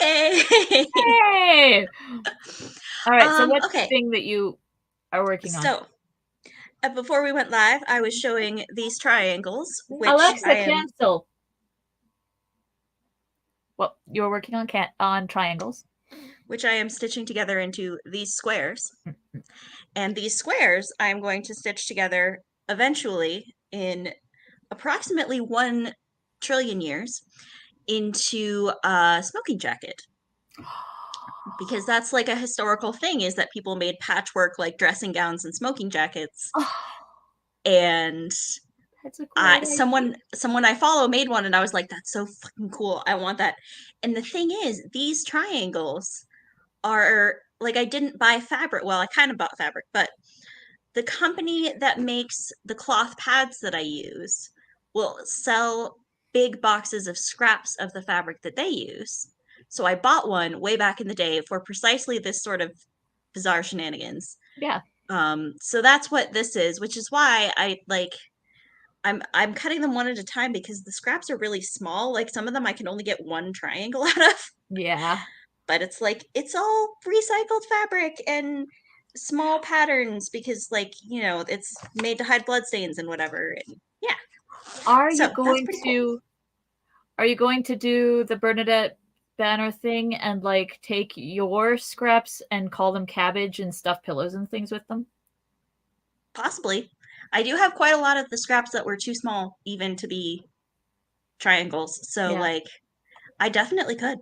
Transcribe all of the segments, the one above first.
Hey. Hey! All right, so what's the Okay. thing that you are working on? So, before we went live, I was showing these triangles, Alexa, cancel. Well, you're working on triangles. which I am stitching together into these squares. And these squares I'm going to stitch together eventually in approximately 1 trillion years into a smoking jacket. Because that's like a historical thing, is that people made patchwork like dressing gowns and smoking jackets. Oh, And that's a great idea. someone I follow made one, and I was like, that's so fucking cool. I want that. And the thing is, these triangles are like, I didn't buy fabric. Well, I kind of bought fabric, but the company that makes the cloth pads that I use will sell big boxes of scraps of the fabric that they use. So I bought one way back in the day for precisely this sort of bizarre shenanigans. Yeah. So that's what this is, which is why I'm cutting them one at a time, because the scraps are really small. Like, some of them I can only get one triangle out of, Yeah. but it's like it's all recycled fabric and small patterns, because, like, it's made to hide bloodstains and whatever. And yeah, Are you so that's going pretty cool. to are you going to do the Bernadette banner thing and like take your scraps and call them cabbage and stuff pillows and things with them? Possibly. I do have quite a lot of the scraps that were too small even to be triangles. So, Yeah, like, I definitely could.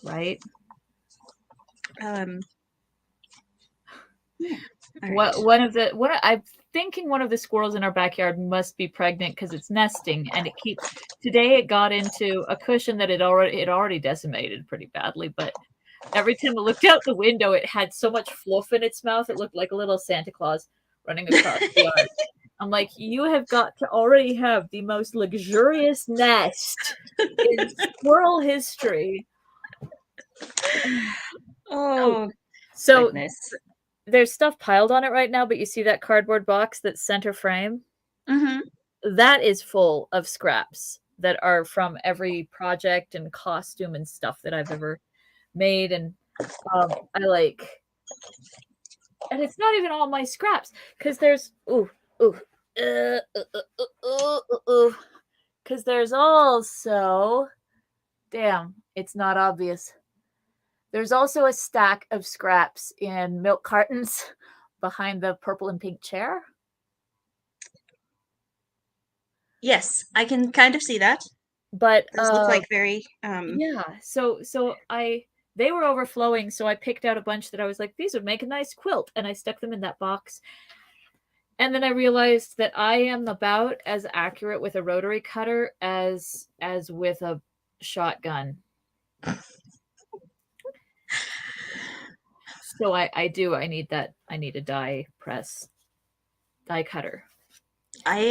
right. Um, yeah. All right. What one of the what I'm thinking one of the squirrels in our backyard must be pregnant because it's nesting and it keeps today it got into a cushion that it already decimated pretty badly, but every time it looked out the window it had so much fluff in its mouth it looked like a little Santa Claus running across the yard. I'm like, you have got to already have the most luxurious nest in squirrel history. Oh, Oh, so goodness. there's stuff piled on it right now, but you see that cardboard box that's center frame? Mm-hmm. That is full of scraps that are from every project and costume and stuff that I've ever made. And I like, and it's not even all my scraps because there's, ooh, because there's also, damn, it's not obvious. There's also a stack of scraps in milk cartons behind the purple and pink chair. Yes, I can kind of see that. But Those look like very yeah, so I they were overflowing, so I picked out a bunch that I was like, these would make a nice quilt, and I stuck them in that box. And then I realized that I am about as accurate with a rotary cutter as with a shotgun. So I need that I need a die cutter. I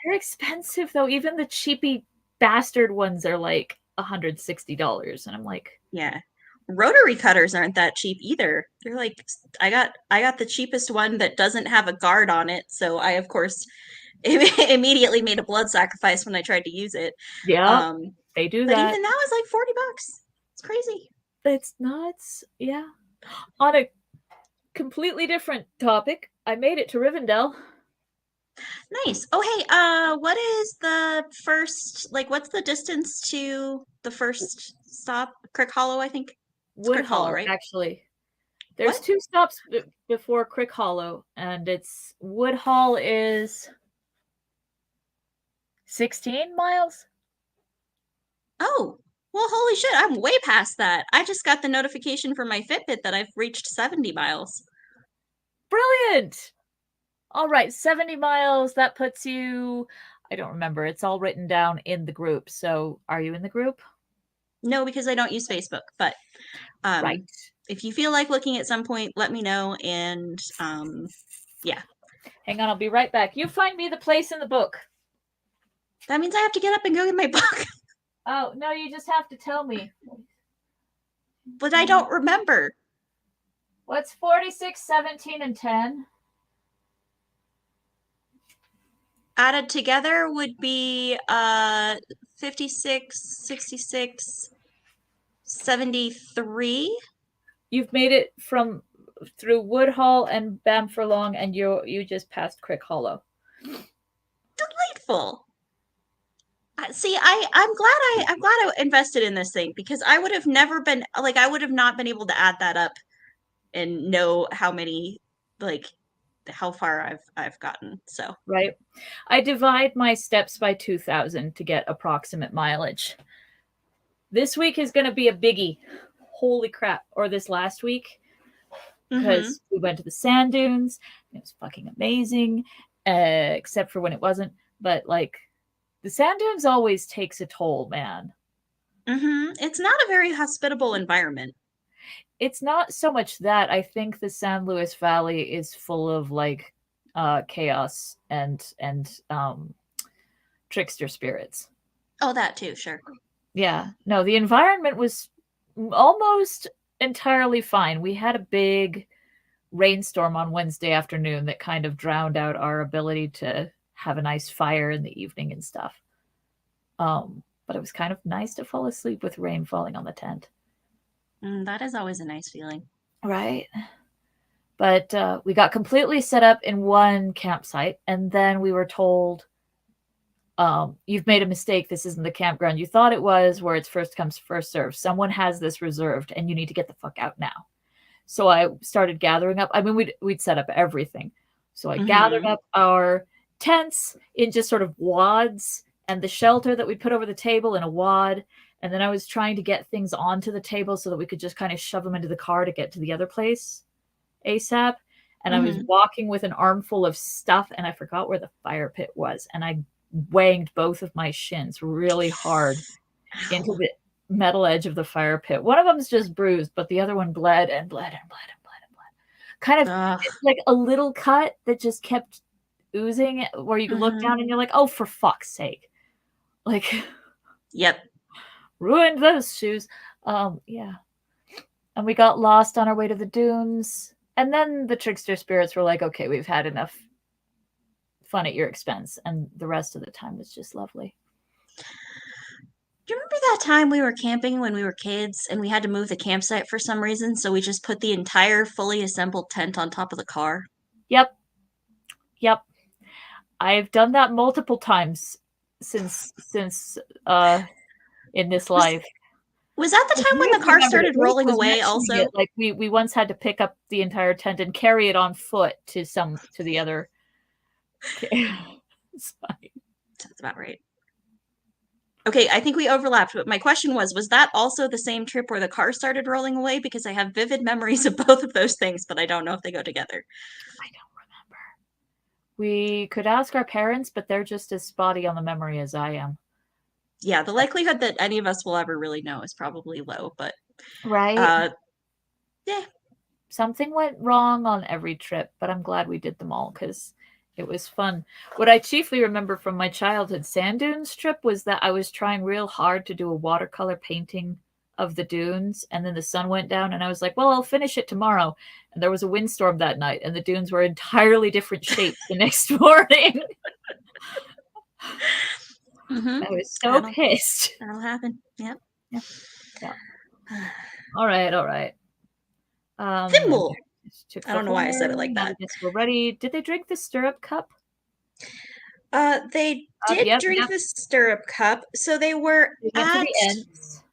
They're expensive though. Even the cheapy bastard ones are like $160, and I'm like, yeah. Rotary cutters aren't that cheap either. They're like, I got the cheapest one that doesn't have a guard on it, so I, of course, immediately made a blood sacrifice when I tried to use it. yep, Um, they do but that. even now it's like $40. It's crazy. It's nuts. Yeah. On a completely different topic, I made it to Rivendell. Nice. Oh, hey, what is the first, like, what's the distance to the first stop? Crick Hollow, I think. It's Crick Hollow, Woodhall, right? actually. There's What? two stops before Crick Hollow, and it's Woodhall is 16 miles. Oh, well, holy shit, I'm way past that. I just got the notification from my Fitbit that I've reached 70 miles. Brilliant. All right, 70 miles. That puts you, I don't remember. It's all written down in the group. So are you in the group? No, because I don't use Facebook, but Right. um if you feel like looking at some point, let me know. And yeah. Hang on, I'll be right back. You find me the place in the book. That means I have to get up and go get my book. Oh, no, you just have to tell me. But I don't remember. What's 46, 17, and 10? Added together would be 56, 66, 73. You've made it from through Woodhall and Bamfurlong, and you just passed Crick Hollow. Delightful. See, I'm glad I invested in this thing because I would have never been like I would have not been able to add that up and know how many like how far I've gotten. So Right. I divide my steps by 2,000 to get approximate mileage. This week is going to be a biggie. Holy crap. Or this last week, mm-hmm. because we went to the sand dunes. And it was fucking amazing, except for when it wasn't. But like, the sand dunes always takes a toll, man. Mm-hmm. It's not a very hospitable environment. It's not so much that. I think the San Luis Valley is full of like chaos and trickster spirits. Oh, that too, sure. Yeah. No, the environment was almost entirely fine. We had a big rainstorm on Wednesday afternoon that kind of drowned out our ability to have a nice fire in the evening and stuff. But it was kind of nice to fall asleep with rain falling on the tent. That is always a nice feeling. Right. But we got completely set up in one campsite, and then we were told, you've made a mistake. This isn't the campground you thought it was, where it's first comes, first served. Someone has this reserved, and you need to get the fuck out now. So I started gathering up. I mean, we'd set up everything. So I gathered up our tents in just sort of wads, and the shelter that we put over the table in a wad. And then I was trying to get things onto the table so that we could just kind of shove them into the car to get to the other place ASAP. And I was walking with an armful of stuff, and I forgot where the fire pit was. And I wanged both of my shins really hard into the metal edge of the fire pit. One of them's just bruised, but the other one bled and bled and bled and bled and bled. Kind of like a little cut that just kept oozing, where you could look down and you're like, oh, for fuck's sake. Like, yep. Ruined those shoes. Yeah. And we got lost on our way to the dunes. And then the trickster spirits were like, okay, we've had enough fun at your expense. And the rest of the time was just lovely. Do you remember that time we were camping when we were kids and we had to move the campsite for some reason? So we just put the entire fully assembled tent on top of the car? Yep. Yep. I've done that multiple times since in this life. Was that the time when the car started rolling away also? Like we once had to pick up the entire tent and carry it on foot to the other. It's fine. That's about right. Okay, I think we overlapped, but my question was that also the same trip where the car started rolling away? Because I have vivid memories of both of those things, but I don't know if they go together. I don't remember. We could ask our parents, but they're just as spotty on the memory as I am. Yeah, the likelihood that any of us will ever really know is probably low, but right. Yeah. Something went wrong on every trip, but I'm glad we did them all because it was fun. What I chiefly remember from my childhood sand dunes trip was that I was trying real hard to do a watercolor painting of the dunes, and then the sun went down, and I was like, well, I'll finish it tomorrow. And there was a windstorm that night, and the dunes were entirely different shapes the next morning. I was so pissed. That'll happen. Yep. Yeah. All right. Thimble. I don't know why I said it like that. I guess we're ready. Did they drink the stirrup cup? They did drink the stirrup cup. So they were at the ends.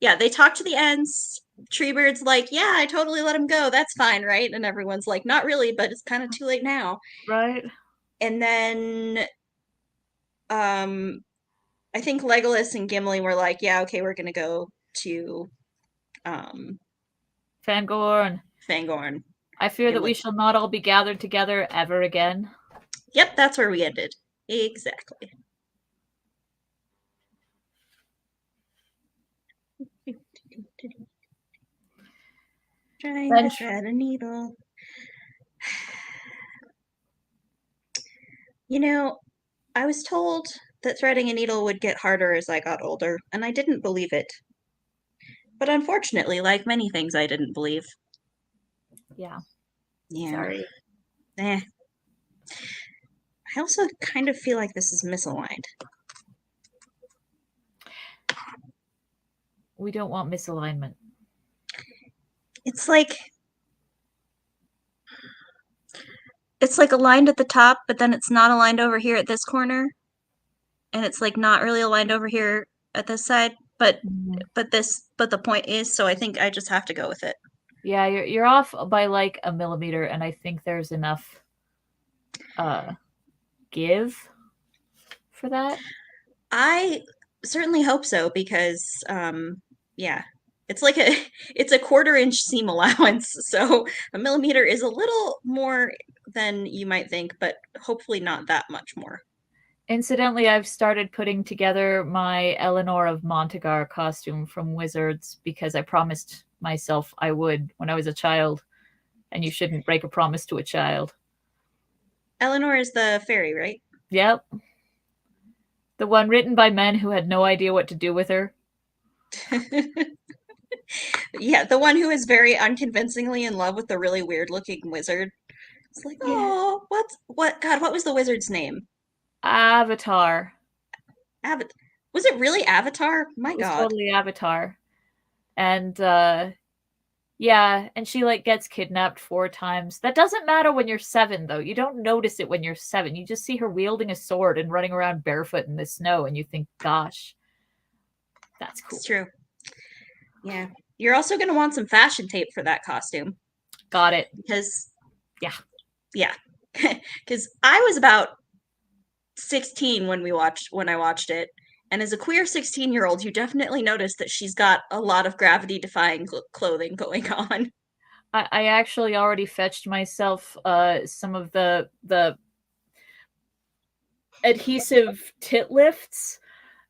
Yeah, they talked to the ends. Treebeard's like, yeah, I totally let him go. That's fine, right? And everyone's like, not really, but it's kind of too late now. Right. And then I think Legolas and Gimli were like, yeah, okay, we're gonna go to Fangorn. I fear that we shall not all be gathered together ever again. Yep, that's where we ended. Exactly. Trying to thread a needle. You know, I was told that threading a needle would get harder as I got older, and I didn't believe it. But unfortunately, like many things I didn't believe. Yeah. Sorry. I also kind of feel like this is misaligned. We don't want misalignment. It's like aligned at the top, but then it's not aligned over here at this corner, and it's like not really aligned over here at this side, but Mhm. but the point is, so I think I just have to go with it. Yeah, you're off by like a millimeter, and I think there's enough give for that. I certainly hope so because yeah, it's like a it's a quarter-inch seam allowance, so a millimeter is a little more than you might think, but hopefully not that much more. Incidentally, I've started putting together my Eleanor of Montagar costume from Wizards because I promised myself I would when I was a child, and you shouldn't break a promise to a child. Eleanor is the fairy, right? Yep. The one written by men who had no idea what to do with her. Yeah, the one who is very unconvincingly in love with the really weird-looking wizard. It's like, Yeah. oh, God, what was the wizard's name? Avatar. Avatar. Was it really Avatar? My It was God. totally Avatar. And yeah, and she like gets kidnapped 4 times. That doesn't matter when you're 7 though. You don't notice it when you're 7. You just see her wielding a sword and running around barefoot in the snow and you think, "Gosh, that's cool." It's true. Yeah. You're also going to want some fashion tape for that costume Got it. because, Yeah. yeah, because I was about 16 when I watched it, and as a queer 16-year-old, you definitely notice that she's got a lot of gravity-defying clothing going on. I actually already fetched myself some of the adhesive tit lifts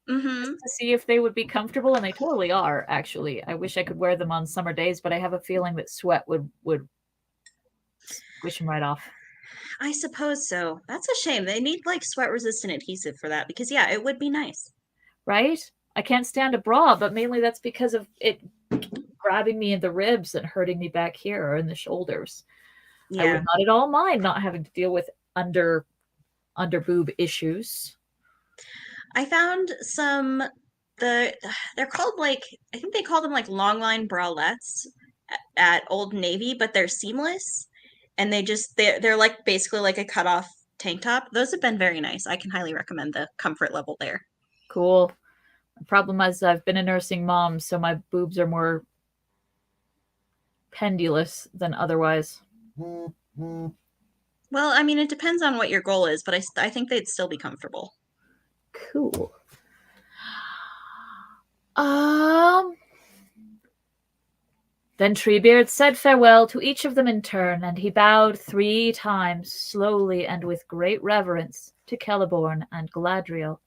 Mm-hmm. just to see if they would be comfortable, and they totally are, actually. I wish I could wear them on summer days, but I have a feeling that sweat would squish them right off. I suppose so. That's a shame. They need like sweat-resistant adhesive for that because yeah, it would be nice. Right? I can't stand a bra, but mainly that's because of it grabbing me in the ribs and hurting me back here or in the shoulders. I would Yeah. not at all mind not having to deal with under boob issues. I found some the they're called like I think they call them like long line bralettes at Old Navy, but they're seamless and they're like basically like a cut off tank top. Those have been very nice. I can highly recommend the comfort level there. Cool. The problem is I've been a nursing mom, so my boobs are more pendulous than otherwise. Well, I mean, it depends on what your goal is, but I think they'd still be comfortable. Cool. Um Then Treebeard said farewell to each of them in turn, and he bowed 3 times, slowly and with great reverence, to Celeborn and Galadriel.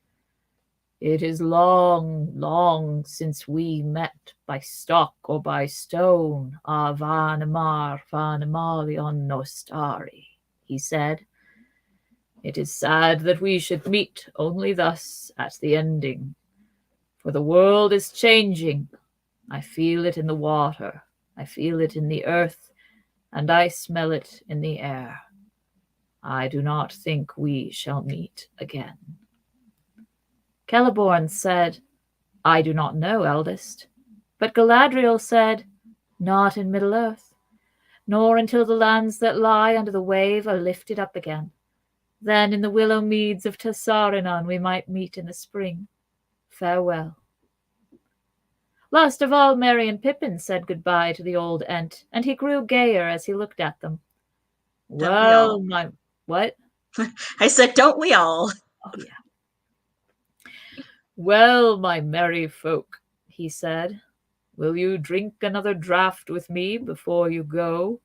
It is long, long since we met by stock or by stone, Vanamar Vanamalion Nostari, he said. It is sad that we should meet only thus at the ending, for the world is changing. I feel it in the water, I feel it in the earth, and I smell it in the air. I do not think we shall meet again. Celeborn said, I do not know, eldest. But Galadriel said, Not in Middle-earth, nor until the lands that lie under the wave are lifted up again. Then in the willow meads of Tessarinon we might meet in the spring. Farewell. Last of all, Merry and Pippin said goodbye to the old Ent, and he grew gayer as he looked at them. Don't we Well, all? my... What? I said, don't we all? Oh, yeah. Well, my merry folk, he said, will you drink another draught with me before you go?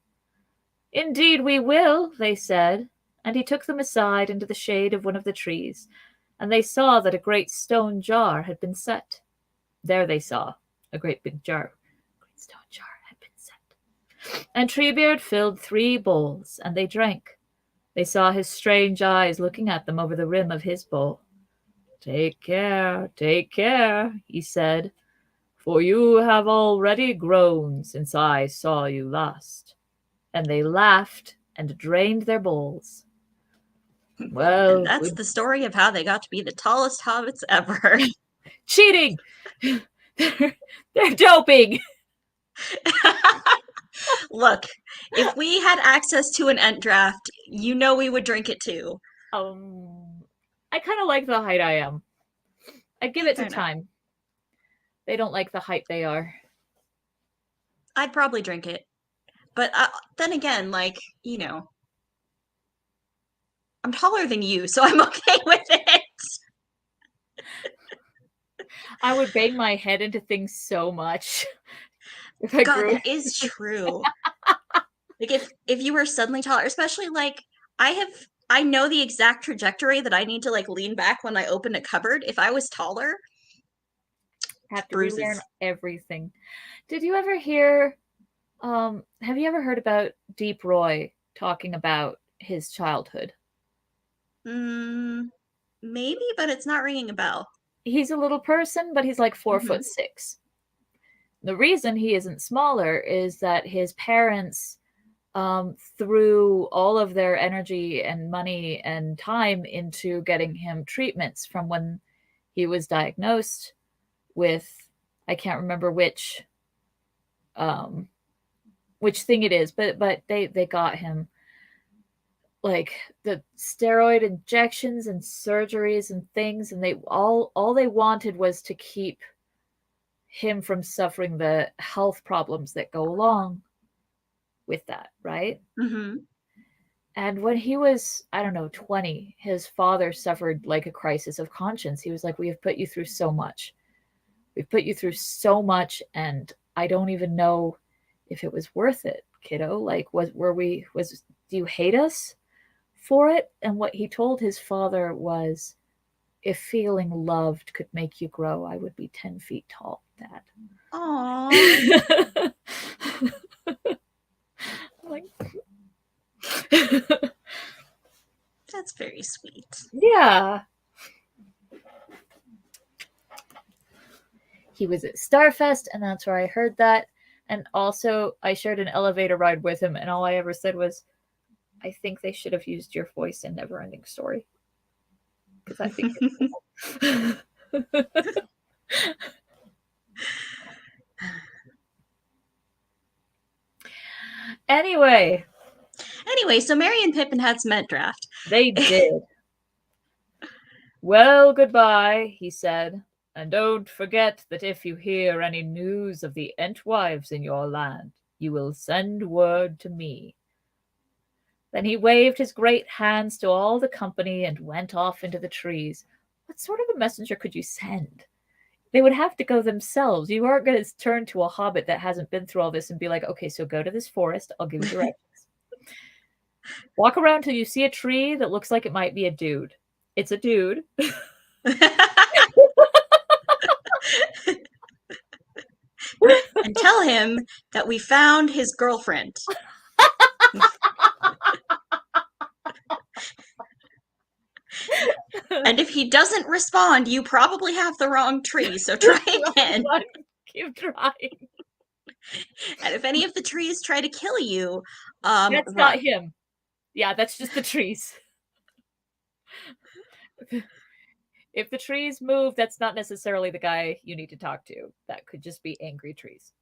Indeed we will, they said, and he took them aside into the shade of one of the trees, and they saw that a great stone jar had been set. There they saw a great big jar. A great stone jar had been set. And Treebeard filled 3 bowls, and they drank. They saw his strange eyes looking at them over the rim of his bowl. Take care, he said, for you have already grown since I saw you last. And they laughed and drained their bowls. And Well, that's good the story of how they got to be the tallest hobbits ever. cheating! They're doping. Look, if we had access to an Ent draft, you know we would drink it too. I kind of like the height I am. I'd give it to Fair enough. time. They don't like the height they are. I'd probably drink it. But then again, like, I'm taller than you, so I'm okay with it. I would bang my head into things so much if I God, grew. that is true. Like if you were suddenly taller, especially like I know the exact trajectory that I need to like lean back when I open a cupboard. If I was taller, Have to relearn bruises. everything. Did you ever hear? Have you ever heard about Deep Roy talking about his childhood? Mm, maybe, but it's not ringing a bell. He's a little person, but he's like 4 foot Hmm. 6. The reason he isn't smaller is that his parents threw all of their energy and money and time into getting him treatments from when he was diagnosed with, I can't remember um, which thing it is, but they got him like the steroid injections and surgeries and things, and they all they wanted was to keep him from suffering the health problems that go along with that, right? Hmm. And when he was, I don't know, 20, his father suffered like a crisis of conscience. He was like, "We have put you through so much. We've put you through so much, and I don't even know if it was worth it, kiddo. Like, do you hate us for it?" And what he told his father was, "If feeling loved could make you grow, I would be 10 feet tall, Aw, Dad." Like, that's very sweet. yeah. He was at Starfest, and that's where I heard that. And also, I shared an elevator ride with him, and all I ever said was, "I think they should have used your voice in Neverending Story because I think you're cool." Anyway, Anyway, so Merry and Pippin had some Ent draft. they did. "Well, goodbye," he said, "and don't forget that if you hear any news of the Entwives in your land, you will send word to me." Then he waved his great hands to all the company and went off into the trees. What sort of a messenger could you send? They would have to go themselves. You aren't going to turn to a hobbit that hasn't been through all this and be like, "Okay, so go to this forest. I'll give you directions. Walk around till you see a tree that looks like it might be a dude. It's a dude." And tell him that we found his girlfriend. And if he doesn't respond, you probably have the wrong tree, so try again. Keep trying. And if any of the trees try to kill you, That's not run. him. Yeah, that's just the trees. If the trees move, that's not necessarily the guy you need to talk to. That could just be angry trees.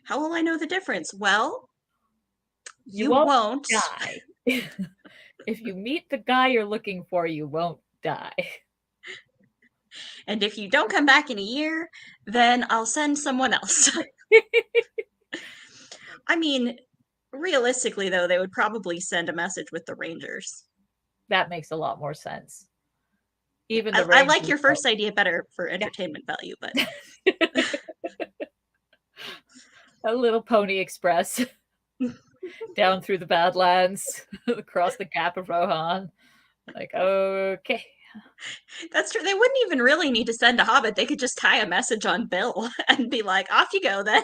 How will I know the difference? Well, You you won't won't. die. If you meet the guy you're looking for, you won't die. And if you don't come back in a year, then I'll send someone else. I mean, realistically, though, they would probably send a message with the Rangers. That makes a lot more sense. Yeah, Even the I like Rangers your don't. first idea better for Yeah. entertainment value, but A little pony express down through the Badlands, across the Gap of Rohan. Like, okay. that's true. They wouldn't even really need to send a hobbit. They could just tie a message on Bill and be like, off you go then.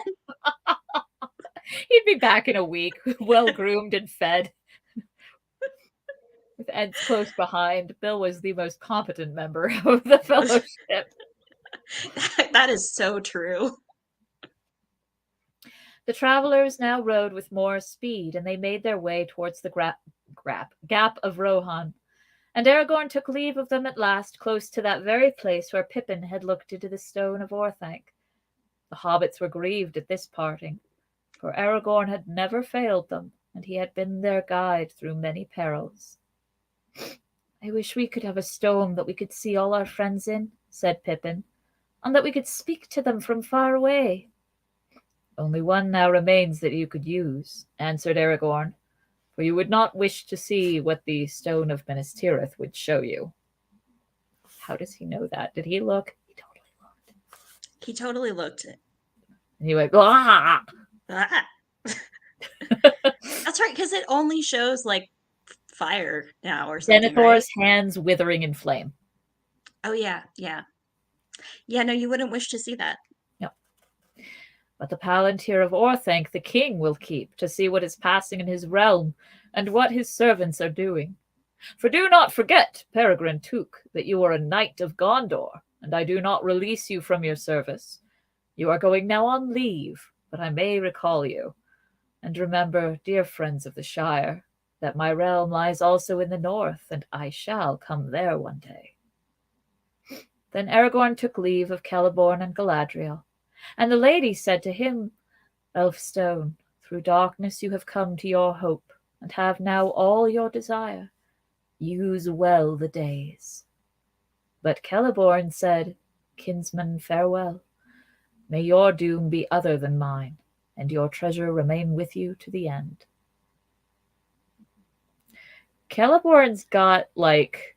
He'd be back in a week, well groomed and fed. With Ed's close behind, Bill was the most competent member of the fellowship. That is so true. The travelers now rode with more speed, and they made their way towards the Gap of Rohan. And Aragorn took leave of them at last, close to that very place where Pippin had looked into the stone of Orthanc. The hobbits were grieved at this parting, for Aragorn had never failed them, and he had been their guide through many perils. "I wish we could have a stone that we could see all our friends in," said Pippin, "and that we could speak to them from far away." "Only one now remains that you could use," answered Aragorn, "for you would not wish to see what the stone of Minas Tirith would show you." How does he know that? Did he look? He totally looked. He totally looked. And he went, "Ah!" Ah. That's right, because it only shows like fire now or something, right? Denethor's hands withering in flame. Oh yeah, yeah. Yeah, no, you wouldn't wish to see that. No. But the Palantir of Orthanc the king will keep, to see what is passing in his realm, and what his servants are doing. For do not forget, Peregrine Took, that you are a knight of Gondor, and I do not release you from your service. You are going now on leave, but I may recall you. And remember, dear friends of the Shire, that my realm lies also in the north, and I shall come there one day. Then Aragorn took leave of Celeborn and Galadriel, and the lady said to him, "Elfstone, through darkness you have come to your hope, and have now all your desire. Use well the days." But Celeborn said, "Kinsman, farewell. May your doom be other than mine, and your treasure remain with you to the end." Celeborn's got, like,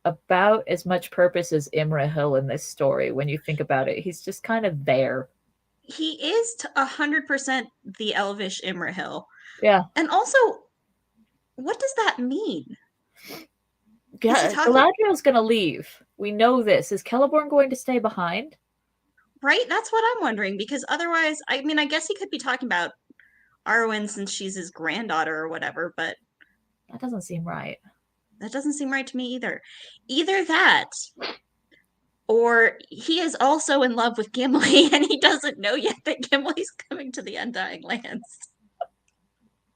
about as much purpose as Imrahil in this story when you think about it. He's just kind of there. He is 100% the elvish Imrahil. Yeah. And also, what does that mean? Is he talking? Galadriel's going to leave. We know this. Is Celeborn going to stay behind? Right? That's what I'm wondering, because otherwise, I mean, I guess he could be talking about Arwen since she's his granddaughter or whatever, but That doesn't seem right. that doesn't seem right to me either. Either that, or he is also in love with Gimli and he doesn't know yet that Gimli's coming to the Undying Lands.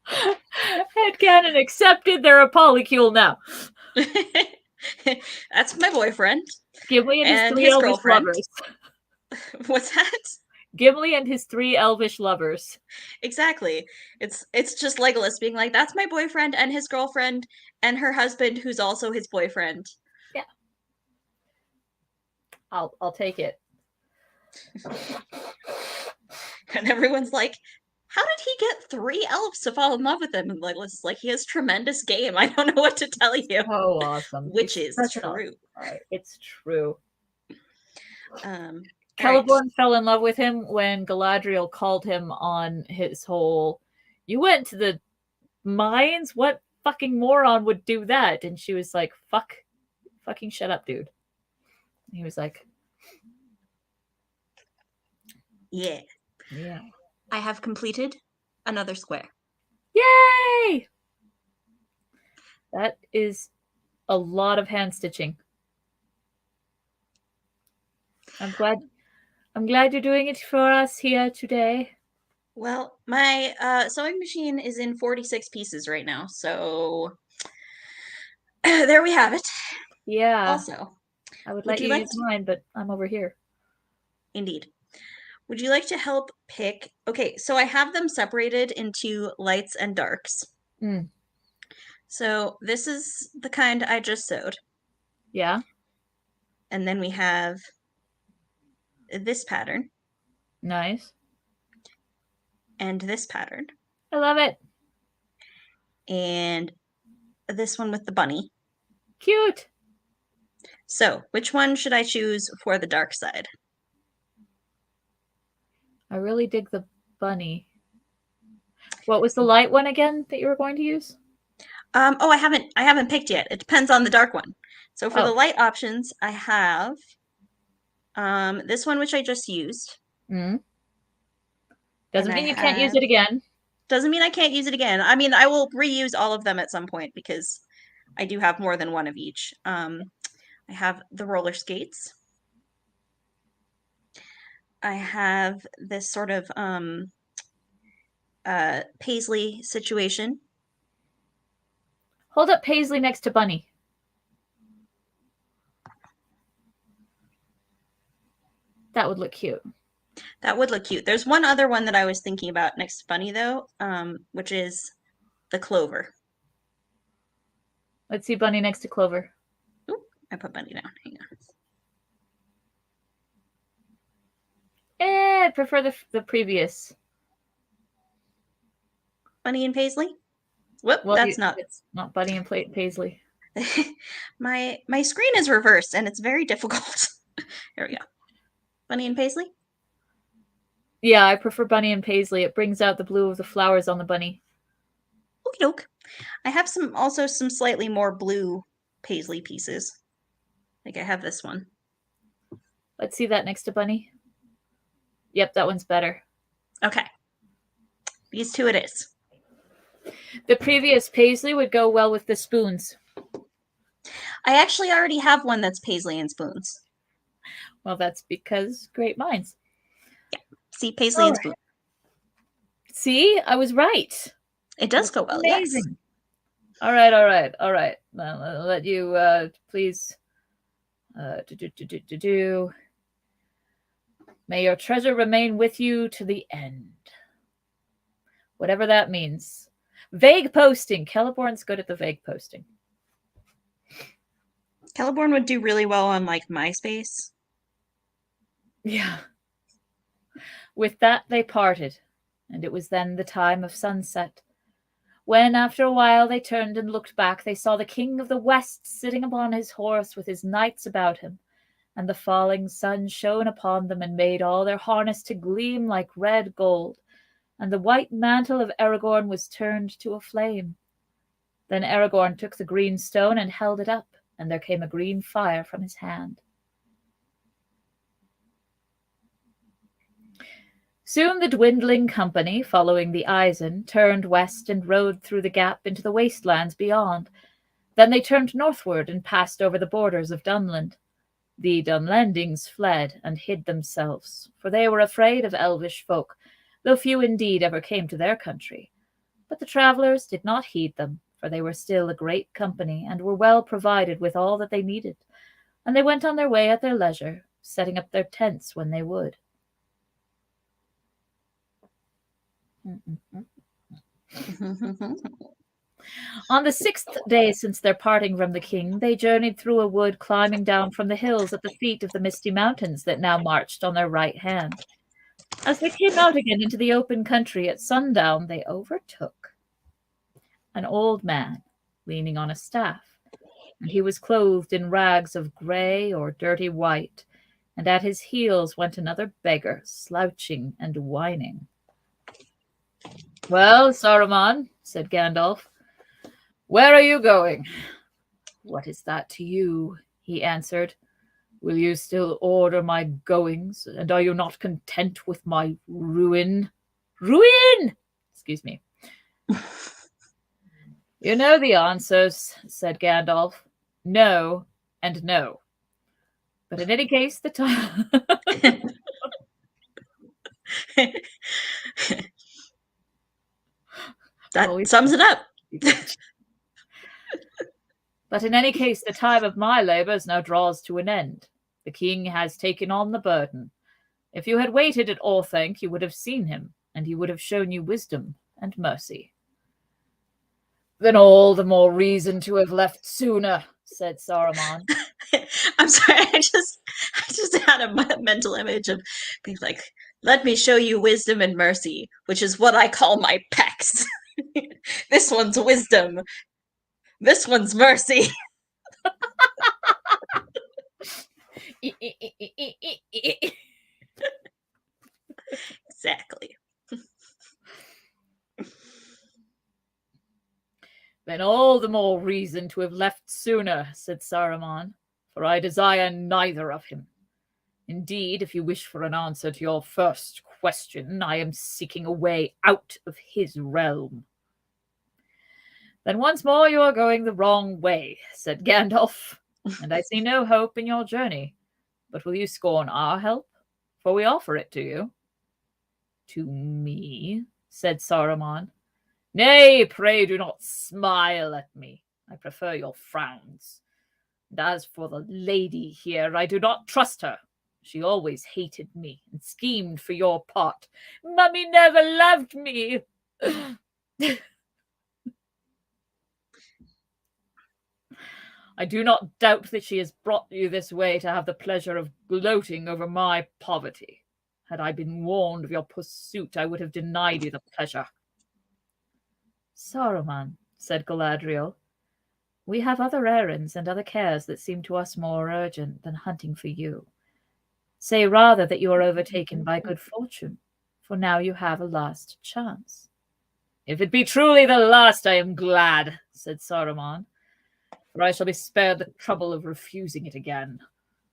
Headcanon accepted. They're a polycule now. That's my boyfriend. Gimli and his three his elvish girlfriend. lovers. What's that? Gimli and his three elvish lovers. Exactly. It's just Legolas being like, "That's my boyfriend and his girlfriend and her husband, who's also his boyfriend." Yeah. I'll take it. And everyone's like, "How did he get 3 elves to fall in love with him?" And Legolas is like, "He has tremendous game. I don't know what to tell you." Oh, awesome. Which is true. Right. It's true. Right. Celeborn fell in love with him when Galadriel called him on his whole, "You went to the mines? What fucking moron would do that?" And she was like, fucking shut up, dude. And he was like, Yeah. yeah. I have completed another square. Yay! That is a lot of hand stitching. I'm glad you're doing it for us here today. Well, my sewing machine is in 46 pieces right now, so there we have it. Yeah. Also, I would let you use mine, but I'm over here. Indeed. Would you like to help pick? Okay, so I have them separated into lights and darks. Mm. So this is the kind I just sewed. Yeah. And then we have this pattern. Nice. And this pattern. I love it. And this one with the bunny. Cute. So, which one should I choose for the dark side? I really dig the bunny. What was the light one again that you were going to use? Oh, I haven't picked yet. It depends on the dark one. So for the light options, I have this one, which I just used. Mm. Doesn't mean you can't use it again. Doesn't mean I can't use it again. I mean, I will reuse all of them at some point because I do have more than one of each. I have the roller skates. I have this sort of paisley situation. Hold up Paisley next to Bunny. That would look cute. That would look cute. There's one other one that I was thinking about next to Bunny though, which is the clover. Let's see Bunny next to Clover. Oop, I put Bunny down. Hang on. I prefer the previous. Bunny and Paisley? Whoop, Well, that's not. It's not Bunny and Paisley. my screen is reversed and it's very difficult. Here we go. Bunny and Paisley? Yeah, I prefer Bunny and Paisley. It brings out the blue of the flowers on the bunny. Okie doke. I have also some slightly more blue Paisley pieces. Like I have this one. Let's see that next to Bunny. Yep, that one's better. Okay. These two it is. The previous Paisley would go well with the spoons. I actually already have one that's Paisley and spoons. Well, that's because great minds. Yeah. See, Paisley and spoons. See, I was right. It does go well. Amazing. Yes. All right. I'll let you please. May your treasure remain with you to the end. Whatever that means. Vague posting. Celeborn's good at the vague posting. Celeborn would do really well on like MySpace. Yeah. With that they parted, and it was then the time of sunset. When, after a while, they turned and looked back, they saw the King of the West sitting upon his horse with his knights about him, and the falling sun shone upon them and made all their harness to gleam like red gold, and the white mantle of Aragorn was turned to a flame. Then Aragorn took the green stone and held it up, and there came a green fire from his hand. Soon the dwindling company, following the Isen, turned west and rode through the gap into the wastelands beyond. Then they turned northward and passed over the borders of Dunland. The Dunlendings fled and hid themselves, for they were afraid of elvish folk, though few indeed ever came to their country. But the travellers did not heed them, for they were still a great company and were well provided with all that they needed, and they went on their way at their leisure, setting up their tents when they would. On the 6th day since their parting from the king, they journeyed through a wood climbing down from the hills at the feet of the misty mountains that now marched on their right hand. As they came out again into the open country at sundown, they overtook an old man leaning on a staff, and he was clothed in rags of grey or dirty white, and at his heels went another beggar, slouching and whining. "Well, Saruman," said Gandalf, "where are you going?" "What is that to you?" he answered. "Will you still order my goings, and are you not content with my ruin?" "Ruin!" Excuse me. "You know the answers," said Gandalf. "No, and no. But in any case, the time..." That sums it up. "But in any case, the time of my labours now draws to an end. The king has taken on the burden. If you had waited at Orthanc, you would have seen him, and he would have shown you wisdom and mercy." "Then all the more reason to have left sooner," said Saruman. I'm sorry, I just had a mental image of being like, "Let me show you wisdom and mercy, which is what I call my pecs." This one's wisdom. This one's mercy. Exactly. "Then all the more reason to have left sooner," said Saruman, "for I desire neither of him. Indeed, if you wish for an answer to your first question, I am seeking a way out of his realm." "Then once more you are going the wrong way," said Gandalf, "and I see no hope in your journey. But will you scorn our help? For we offer it to you." "To me?" said Saruman. "Nay, pray do not smile at me. I prefer your frowns. And as for the lady here, I do not trust her. She always hated me and schemed for your part. Mummy never loved me. I do not doubt that she has brought you this way to have the pleasure of gloating over my poverty. Had I been warned of your pursuit, I would have denied you the pleasure. Saruman, said Galadriel, we have other errands and other cares that seem to us more urgent than hunting for you. Say rather that you are overtaken by good fortune, for now you have a last chance. If it be truly the last, I am glad, said Saruman, for I shall be spared the trouble of refusing it again.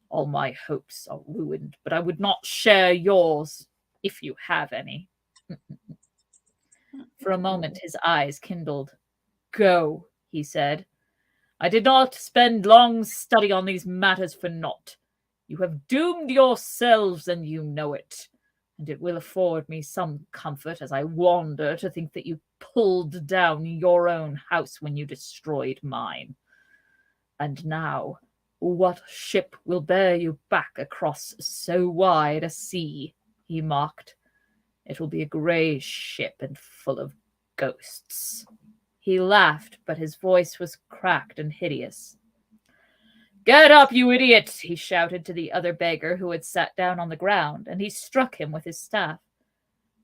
All my hopes are ruined, but I would not share yours, if you have any. For a moment his eyes kindled. Go, he said. I did not spend long study on these matters for naught. You have doomed yourselves, and you know it. And it will afford me some comfort as I wander to think that you pulled down your own house when you destroyed mine. And now, what ship will bear you back across so wide a sea? He mocked. It will be a grey ship and full of ghosts. He laughed, but his voice was cracked and hideous. Get up, you idiot, he shouted to the other beggar who had sat down on the ground, and he struck him with his staff.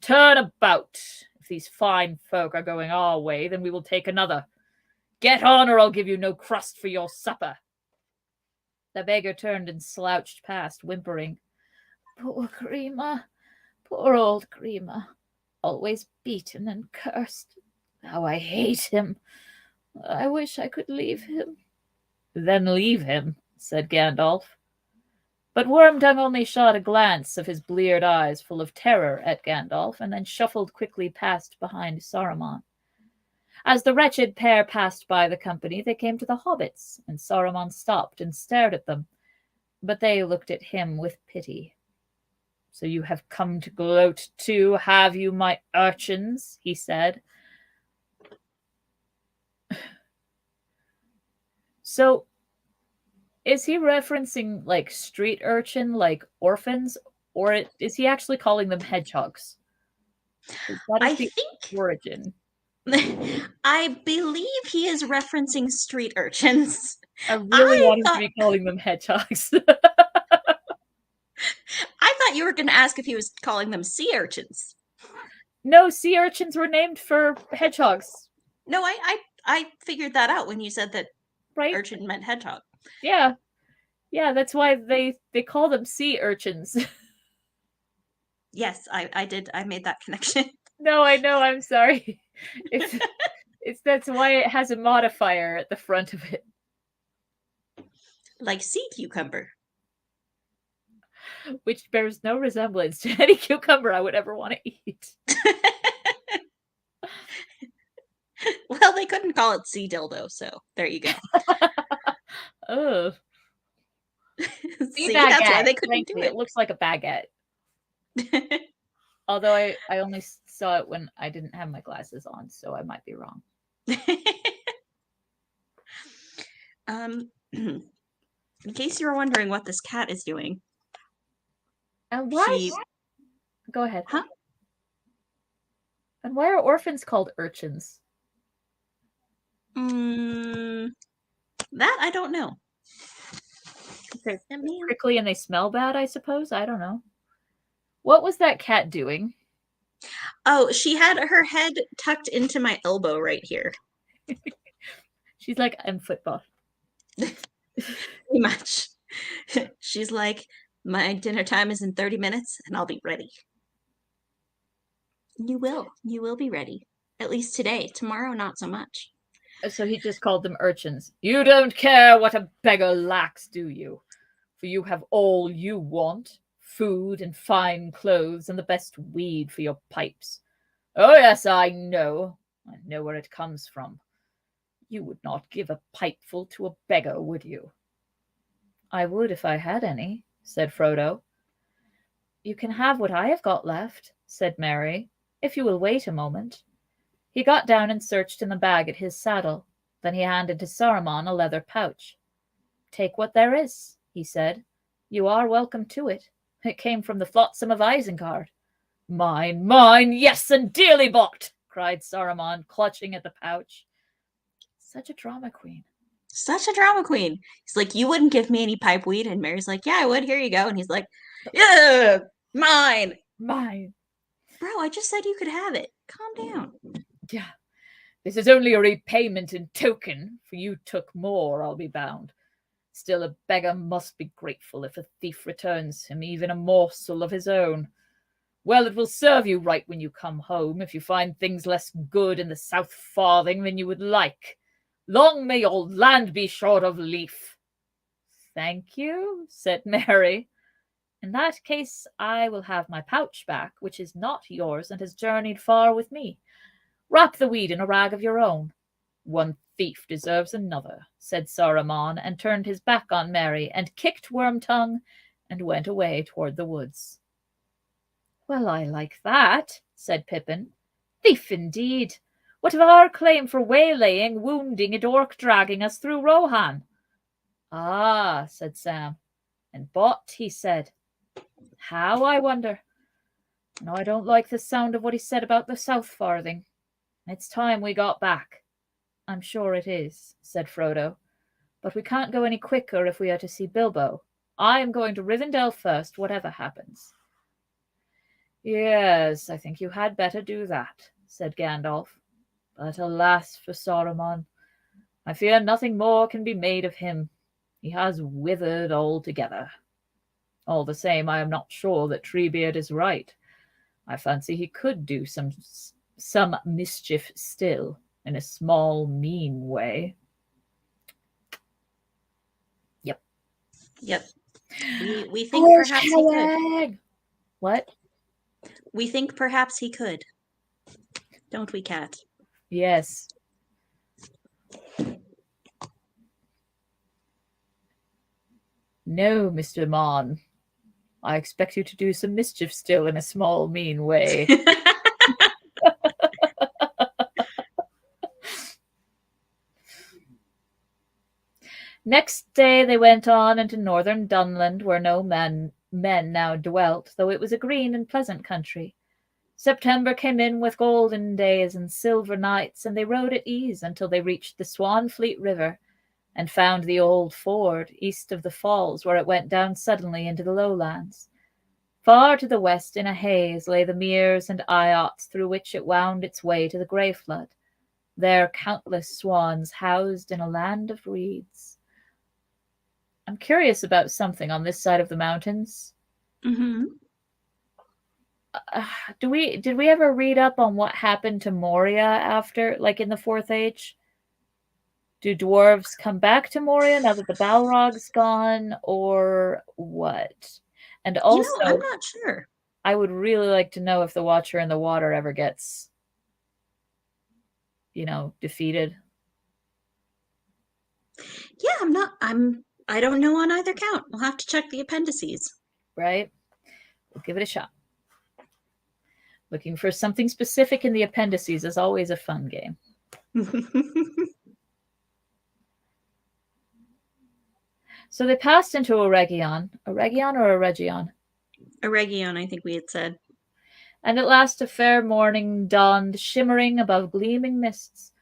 Turn about. If these fine folk are going our way, then we will take another. Get on, or I'll give you no crust for your supper. The beggar turned and slouched past, whimpering. Poor Grima, poor old Grima, always beaten and cursed. How I hate him. I wish I could leave him. Then leave him, said Gandalf. But Wormtongue only shot a glance of his bleared eyes full of terror at Gandalf, and then shuffled quickly past behind Saruman. As the wretched pair passed by the company, they came to the hobbits, and Saruman stopped and stared at them, but they looked at him with pity. So you have come to gloat too, have you, my urchins? He said. So, is he referencing, like, street urchin, like orphans, or is he actually calling them hedgehogs? That is the origin. I believe he is referencing street urchins. I really want him to be calling them hedgehogs. I thought you were going to ask if he was calling them sea urchins. No, sea urchins were named for hedgehogs. No, I figured that out when you said that right? Urchin meant hedgehog. Yeah. Yeah, that's why they call them sea urchins. Yes, I did. I made that connection. No, I know. I'm sorry. That's why it has a modifier at the front of it. Like sea cucumber. Which bears no resemblance to any cucumber I would ever want to eat. Well, they couldn't call it sea dildo, so there you go. Oh. See, that's why they couldn't do it. It looks like a baguette. Although I only saw it when I didn't have my glasses on, so I might be wrong. In case you were wondering what this cat is doing. And why? Go ahead. Huh? And why are orphans called urchins? That I don't know. They're prickly and they smell bad, I suppose. I don't know. What was that cat doing? Oh, she had her head tucked into my elbow right here. She's like, I'm football. Pretty much. She's like, my dinner time is in 30 minutes and I'll be ready. You will be ready. At least today. Tomorrow, not so much. So he just called them urchins. You don't care what a beggar lacks, do you? For you have all you want, food and fine clothes and the best weed for your pipes. Oh yes, I know where it comes from. You would not give a pipeful to a beggar, would you? I would if I had any, said Frodo. You can have what I have got left, said Merry, if you will wait a moment. He got down and searched in the bag at his saddle. Then he handed to Saruman a leather pouch. "Take what there is," he said. "You are welcome to it. It came from the flotsam of Isengard." "Mine, mine, yes, and dearly bought!" cried Saruman, clutching at the pouch. Such a drama queen. Such a drama queen. He's like, "You wouldn't give me any pipe weed," and Mary's like, "Yeah, I would. Here you go." And he's like, "Yeah, mine." Mine. Bro, I just said you could have it. Calm down. Yeah. "This is only a repayment in token, for you took more, I'll be bound. Still, a beggar must be grateful if a thief returns him even a morsel of his own. Well, it will serve you right when you come home, if you find things less good in the South Farthing than you would like. Long may your land be short of leaf." "Thank you," said Mary. "In that case, I will have my pouch back, which is not yours and has journeyed far with me. Wrap the weed in a rag of your own." "One thief deserves another," said Saruman, and turned his back on Mary, and kicked Wormtongue, and went away toward the woods. "Well, I like that," said Pippin. "Thief indeed! What of our claim for waylaying, wounding, and orc dragging us through Rohan?" "Ah," said Sam. "And bought," he said. "How, I wonder? No, I don't like the sound of what he said about the South Farthing. It's time we got back." "I'm sure it is," said Frodo. "But we can't go any quicker if we are to see Bilbo. I am going to Rivendell first, whatever happens." "Yes, I think you had better do that," said Gandalf. "But alas for Saruman, I fear nothing more can be made of him. He has withered altogether. All the same, I am not sure that Treebeard is right. I fancy he could do some mischief still, in a small, mean way." Yep. Yep. We think perhaps he could. What? We think perhaps he could. Don't we, Cat? Yes. "No, Mr. Mon. I expect you to do some mischief still in a small, mean way." Next day they went on into northern Dunland, where no men now dwelt, though it was a green and pleasant country. September came in with golden days and silver nights, and they rode at ease until they reached the Swanfleet River, and found the old ford east of the falls, where it went down suddenly into the lowlands. Far to the west in a haze lay the meres and eyots through which it wound its way to the grey flood, there countless swans housed in a land of reeds. I'm curious about something on this side of the mountains. Mm-hmm. Did we ever read up on what happened to Moria after, like in the Fourth Age? Do dwarves come back to Moria now that the Balrog's gone, or what? And also, I'm not sure. I would really like to know if the Watcher in the Water ever gets, defeated. Yeah, I don't know on either count. We'll have to check the appendices. Right? We'll give it a shot. Looking for something specific in the appendices is always a fun game. So they passed into Eregion. Eregion or Eregion? Eregion, I think we had said. And at last a fair morning dawned, shimmering above gleaming mists.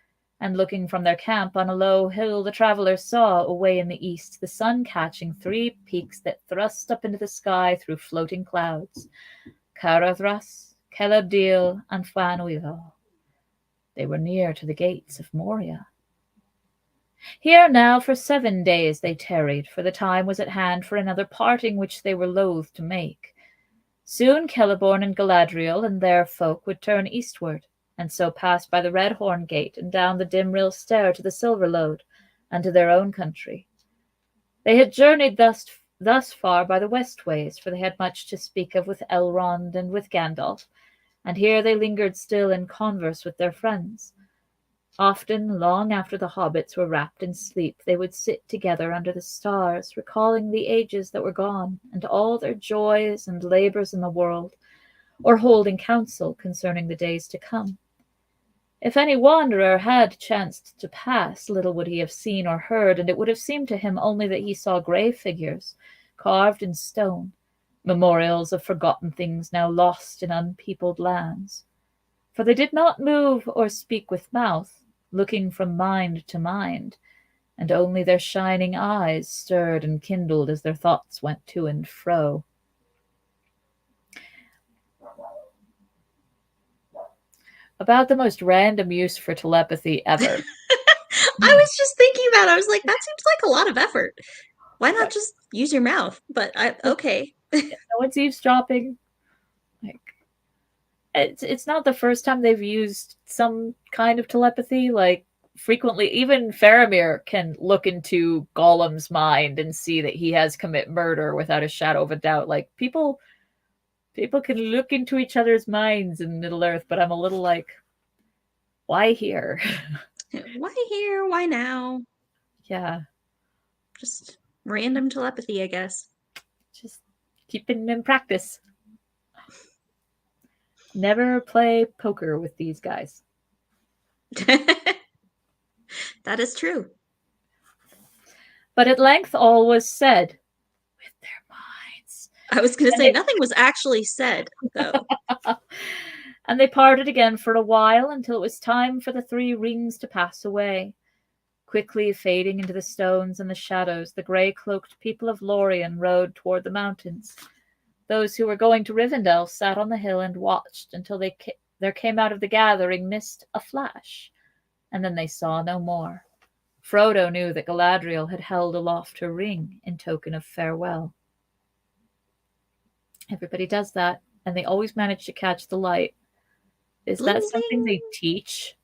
And looking from their camp on a low hill, the travellers saw, away in the east, the sun catching three peaks that thrust up into the sky through floating clouds: Carathras, Celebdil, and Fanuilo. They were near to the gates of Moria. Here now for 7 days they tarried, for the time was at hand for another parting which they were loath to make. Soon Celeborn and Galadriel and their folk would turn eastward, and so pass by the Red Horn Gate and down the Dimrill Stair to the Silverlode, and to their own country. They had journeyed thus far by the west ways, for they had much to speak of with Elrond and with Gandalf, and here they lingered still in converse with their friends. Often, long after the hobbits were wrapped in sleep, they would sit together under the stars, recalling the ages that were gone, and all their joys and labours in the world, or holding counsel concerning the days to come. If any wanderer had chanced to pass, little would he have seen or heard, and it would have seemed to him only that he saw grey figures carved in stone, memorials of forgotten things now lost in unpeopled lands. For they did not move or speak with mouth, looking from mind to mind, and only their shining eyes stirred and kindled as their thoughts went to and fro. About the most random use for telepathy ever. I was just thinking about it. I was like, that seems like a lot of effort. Why not just use your mouth? But okay. No one's eavesdropping. Like, it's not the first time they've used some kind of telepathy. Like, frequently, even Faramir can look into Gollum's mind and see that he has commit murder without a shadow of a doubt. Like, people can look into each other's minds in Middle Earth, but I'm a little like, why here? Why here? Why now? Yeah, Just random telepathy, I guess. just keeping in practice. Never play poker with these guys. That is true. But at length all was said with their minds. I was going to say, nothing was actually said, though. And they parted again for a while until it was time for the three rings to pass away. Quickly fading into the stones and the shadows, the grey-cloaked people of Lorien rode toward the mountains. Those who were going to Rivendell sat on the hill and watched until there came out of the gathering mist a flash, and then they saw no more. Frodo knew that Galadriel had held aloft her ring in token of farewell. Everybody does that, and they always manage to catch the light. Is that something they teach?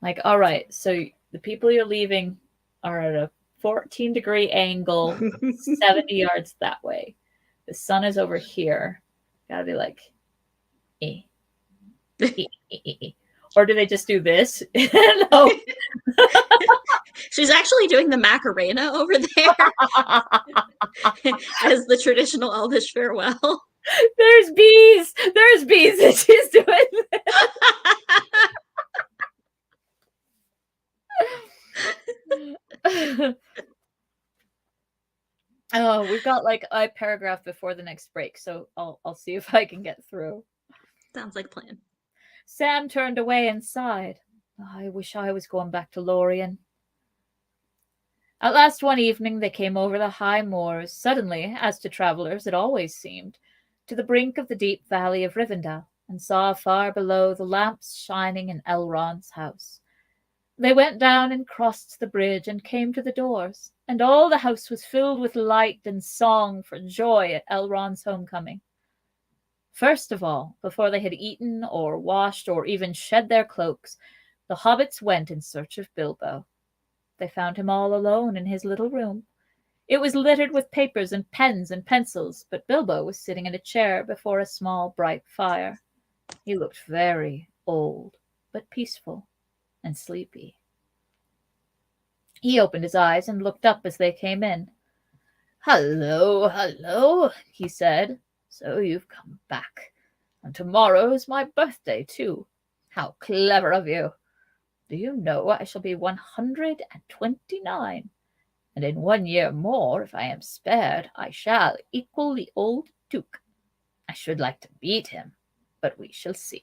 Like, all right, so the people you're leaving are at a 14-degree angle, 70 yards that way. The sun is over here. Gotta be like, eh. Or do they just do this? No. She's actually doing the Macarena over there as the traditional Elvish farewell. There's bees. There's bees that she's doing. Oh, we've got like a paragraph before the next break, so I'll see if I can get through. Sounds like a plan. Sam turned away and sighed. I wish I was going back to Lorien. At last one evening they came over the high moors, suddenly, as to travellers it always seemed, to the brink of the deep valley of Rivendell, and saw far below the lamps shining in Elrond's house. They went down and crossed the bridge and came to the doors, and all the house was filled with light and song for joy at Elrond's homecoming. First of all, before they had eaten or washed or even shed their cloaks, the hobbits went in search of Bilbo. They found him all alone in his little room. It was littered with papers and pens and pencils, but Bilbo was sitting in a chair before a small bright fire. He looked very old, but peaceful and sleepy. He opened his eyes and looked up as they came in. "Hello, hello," he said. "So you've come back. And tomorrow is my birthday, too. How clever of you. Do you know I shall be 129? And in 1 year more, if I am spared, I shall equal the old Duke. I should like to beat him, but we shall see."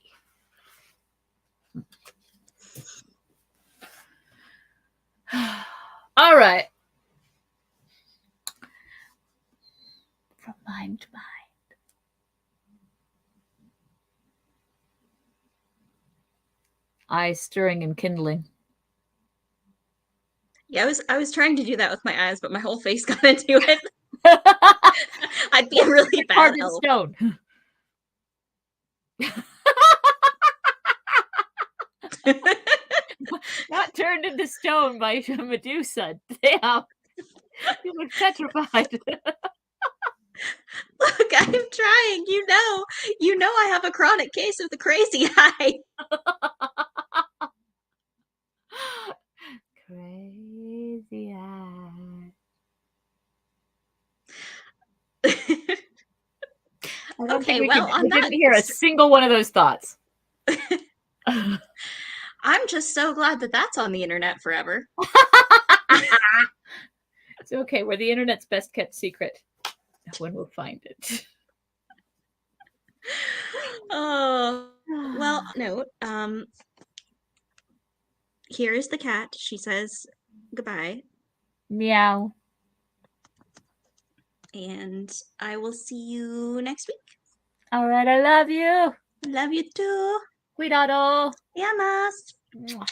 All right. From mind to mind. Eyes stirring and kindling. Yeah, I was trying to do that with my eyes, but my whole face got into it. I'd be a really bad Carved in elf. stone. Not turned into stone by Medusa. Damn. You look petrified. Look, I'm trying. You know I have a chronic case of the crazy eye. Crazy eye. Okay, well, on we that didn't hear a single one of those thoughts. I'm just so glad that that's on the internet forever. It's okay. We're the internet's best kept secret. No one will find it. Oh, well, note. Here is the cat. She says goodbye, Meow. and I will see you next week. All right, I love you. Love you too. Cuidado. Yamas. Mwah.